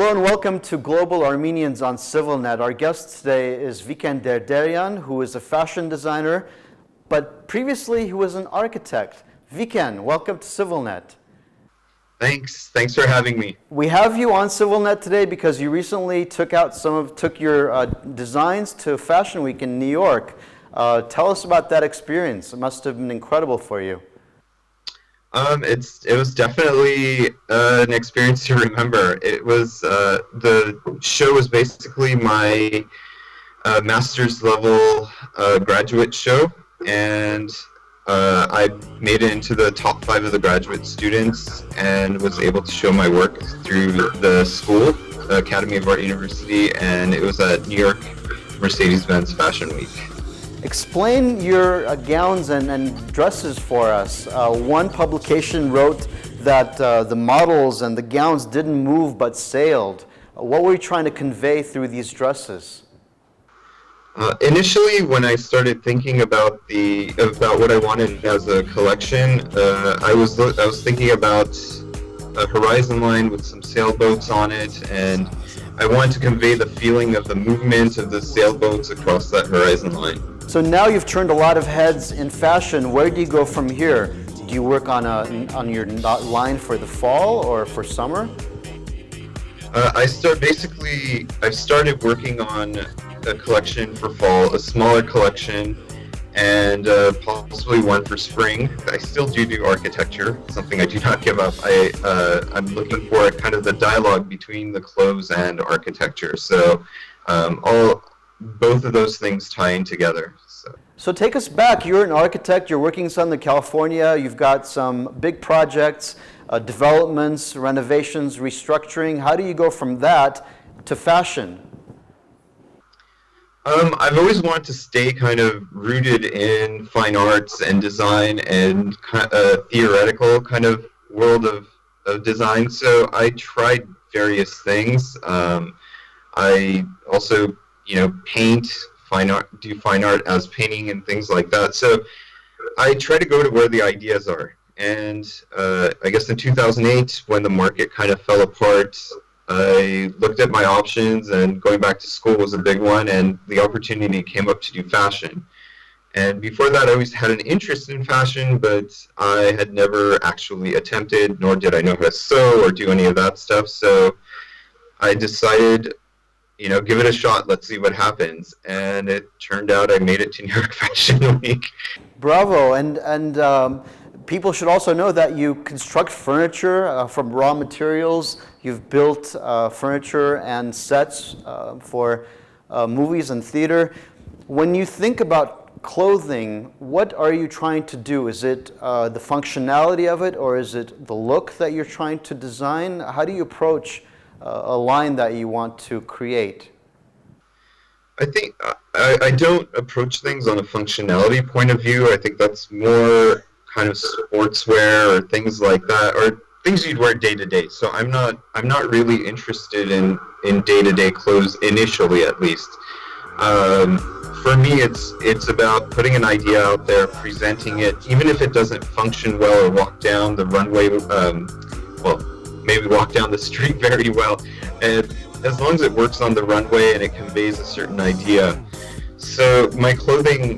Hello and welcome to Global Armenians on CivilNet. Our guest today is Vicken Derderian, who is a fashion designer, but previously he was an architect. Vicken, welcome to CivilNet. Thanks for having me. We have you on CivilNet today because you recently took your designs to Fashion Week in New York. Tell us about that experience. It must have been incredible for you. It was definitely an experience to remember. It was the show was basically my master's level graduate show, and I made it into the top 5 of the graduate students and was able to show my work through the school, Academy of Art University, and it was at New York Mercedes Benz Fashion Week. Explain your gowns and dresses for us. One publication wrote that the models and the gowns didn't move but sailed. What were you trying to convey through these dresses? Initially, when I started thinking about what I wanted as a collection, I was thinking about a horizon line with some sailboats on it, and I wanted to convey the feeling of the movement of the sailboats across that horizon line. So now you've turned a lot of heads in fashion. Where do you go from here? Do you work on your line for the fall or for summer? I've started working on a collection for fall, a smaller collection, and possibly one for spring. I still do architecture, something I do not give up. I'm looking for kind of the dialogue between the clothes and architecture. So both of those things tie in together. So take us back. You're an architect. You're working in Southern California. You've got some big projects, developments, renovations, restructuring. How do you go from that to fashion? I've always wanted to stay kind of rooted in fine arts and design and theoretical kind of world of design. So I tried various things. I also, paint, do fine art as painting and things like that. So I try to go to where the ideas are. And I guess in 2008, when the market kind of fell apart, I looked at my options, and going back to school was a big one, and the opportunity came up to do fashion. And before that, I always had an interest in fashion, but I had never actually attempted, nor did I know how to sew or do any of that stuff. So I decided, give it a shot, let's see what happens. And it turned out I made it to New York Fashion Week. Bravo. And people should also know that you construct furniture from raw materials. You've built furniture and sets for movies and theater. When you think about clothing, what are you trying to do? Is it the functionality of it, or is it the look that you're trying to design? How do you approach a line that you want to create? I think I don't approach things on a functionality point of view. I think that's more kind of sportswear or things like that, or things you'd wear day to day. So I'm not really interested in day to day clothes initially, at least. For me, it's about putting an idea out there, presenting it, even if it doesn't function well or walk down the runway. Maybe walk down the street very well, and as long as it works on the runway and it conveys a certain idea. So my clothing,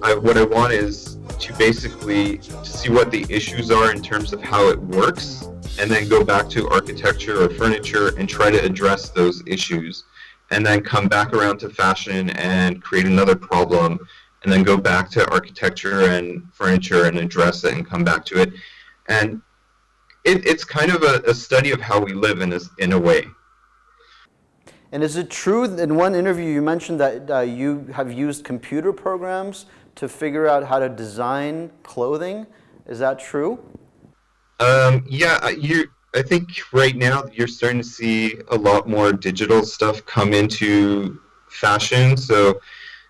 what I want is to basically see what the issues are in terms of how it works, and then go back to architecture or furniture and try to address those issues, and then come back around to fashion and create another problem, and then go back to architecture and furniture and address it and come back to it. And it's kind of a study of how we live in a way. And is it true that in one interview you mentioned that you have used computer programs to figure out how to design clothing? Is that true? Yeah, I think right now you're starting to see a lot more digital stuff come into fashion. So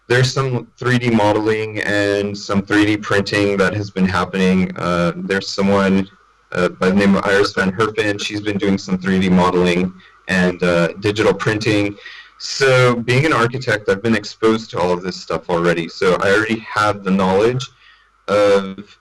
there's some 3D modeling and some 3D printing that has been happening. There's someone by the name of Iris Van Herpen. She's been doing some 3D modeling and digital printing. So being an architect, I've been exposed to all of this stuff already. So I already have the knowledge of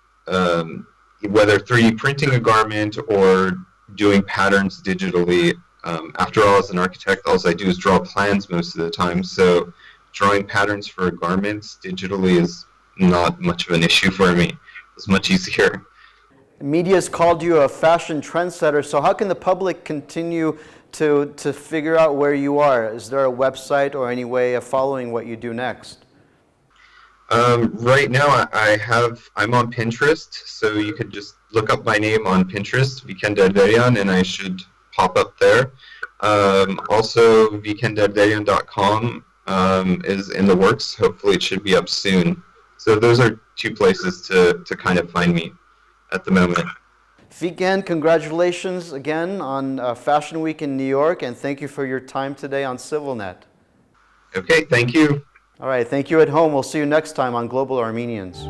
whether 3D printing a garment or doing patterns digitally. After all, as an architect, all I do is draw plans most of the time. So drawing patterns for garments digitally is not much of an issue for me. It's much easier. Media's called you a fashion trendsetter, so how can the public continue to figure out where you are? Is there a website or any way of following what you do next? Right now, I'm on Pinterest, so you could just look up my name on Pinterest, Vicken Derderian, and I should pop up there. Also, vickenderderian.com is in the works. Hopefully, it should be up soon. So those are two places to kind of find me at the moment. Vicken, congratulations again on Fashion Week in New York, and thank you for your time today on CivilNet. Okay, thank you. All right, thank you at home. We'll see you next time on Global Armenians.